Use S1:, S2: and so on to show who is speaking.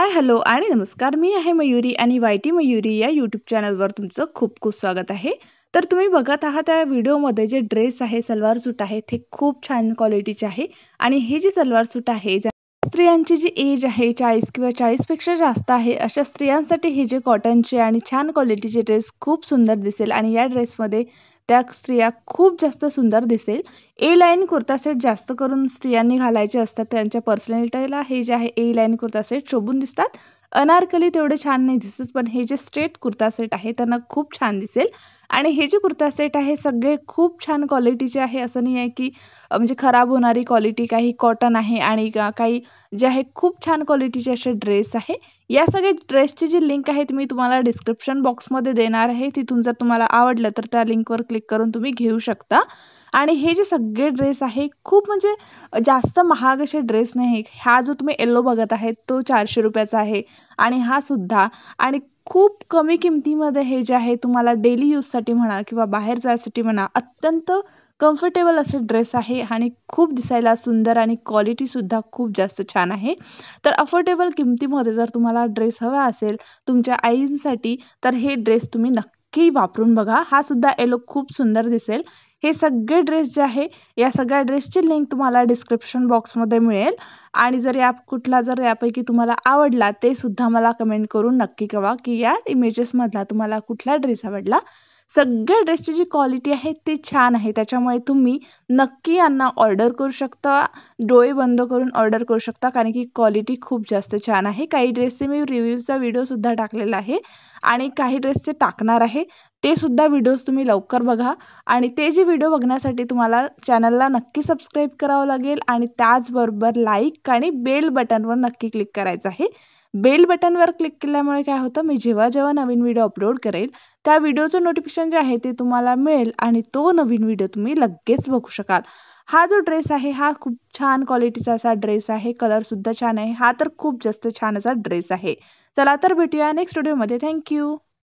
S1: हाय, hello आणि नमस्कार. मी आहे मयुरी आणि वाय-टी मयुरी या यूट्यूब चॅनलवर तुमचं खूप खूप स्वागत आहे. तर तुम्ही बघत आहात त्या व्हिडिओमध्ये जे ड्रेस आहे, सलवार सूट आहे, ते खूप छान क्वालिटीचे आहे आणि हे जे सलवार सूट आहे, स्त्रियांची जी एज आहे 40 किंवा 40 पेक्षा जास्त आहे, अशा स्त्रियांसाठी हे जे कॉटनचे आणि छान क्वालिटीचे ड्रेस खूप सुंदर दिसेल आणि या ड्रेसमध्ये त्या स्त्रिया खूप जास्त सुंदर दिसेल. ए लाईन कुर्ता सेट जास्त करून स्त्रियांनी घालायचे असतात. त्यांच्या पर्सनॅलिटीला हे जे आहे ए लाईन कुर्ता सेट शोभून दिसतात. अनारकली तेवढे छान नाही दिसत, पण हे जे स्ट्रेट कुर्ता सेट आहे त्यांना खूप छान दिसेल. आणि हे जे कुर्ता सेट आहे सगळे खूप छान क्वालिटीचे आहे. असं नाही आहे की म्हणजे खराब होणारी क्वालिटी, काही कॉटन आहे आणि काही जे आहे खूप छान क्वालिटीचे असे ड्रेस आहे. या सगळ्या ड्रेसची जी लिंक आहे ती मी तुम्हाला डिस्क्रिप्शन बॉक्समध्ये देणार आहे. तिथून जर तुम्हाला आवडलं तर त्या लिंकवर क्लिक करून तुम्ही घेऊ शकता. आणि हे जे सगळे ड्रेस आहे खूप म्हणजे जास्त महाग असे ड्रेस नाही. हा जो तुम्ही येलो बघत आहे तो ₹400 आहे आणि हा सुद्धा. आणि खूप कमी किमतीमध्ये हे जे आहे तुम्हाला डेली यूजसाठी म्हणा किंवा बाहेर जाण्यासाठी म्हणा अत्यंत कम्फर्टेबल असे ड्रेस आहे आणि खूप दिसायला सुंदर आणि क्वालिटीसुद्धा खूप जास्त छान आहे. तर अफोर्डेबल किमतीमध्ये जर तुम्हाला ड्रेस हवा असेल तुमच्या आईंसाठी तर हे ड्रेस तुम्ही नक्की वापरून बघा. हा सुद्धा येलो खूप सुंदर दिसेल. हे सगळे ड्रेस जे आहे या सगळ्या ड्रेसची लिंक तुम्हाला डिस्क्रिप्शन बॉक्समध्ये मिळेल. आणि जर कुठला जर यापैकी तुम्हाला आवडला ते सुद्धा मला कमेंट करून नक्की कळवा की या इमेजेसमधला तुम्हाला कुठला ड्रेस आवडला. सगळ्या ड्रेसची जी क्वालिटी आहे ती छान आहे. त्याच्यामुळे तुम्ही नक्की यांना ऑर्डर करू शकता. डोळे बंद करून ऑर्डर करू शकता कारण की क्वालिटी खूप जास्त छान आहे. काही ड्रेसचे मी रिव्ह्यूचा व्हिडिओसुद्धा टाकलेला आहे आणि काही ड्रेसचे टाकणार आहे. ते सुद्धा व्हिडिओज तुम्ही लवकर बघा. आणि ते जे व्हिडिओ बघण्यासाठी तुम्हाला चॅनलला नक्की सबस्क्राईब करावं लागेल आणि त्याचबरोबर लाईक आणि बेल बटनवर नक्की क्लिक करायचं आहे. बेल बटनवर क्लिक केल्यामुळे काय होतं, मी जेव्हा जेव्हा नवीन व्हिडिओ अपलोड करेल त्या व्हिडिओचं नोटिफिकेशन जे आहे ते तुम्हाला मिळेल आणि तो नवीन व्हिडिओ तुम्ही लगेच बघू शकाल. हा जो ड्रेस आहे हा खूप छान क्वालिटीचा असा ड्रेस आहे. कलरसुद्धा छान आहे. हा तर खूप जास्त छान असा ड्रेस आहे. चला तर भेटूया नेक्स्ट व्हिडिओमध्ये. थँक्यू.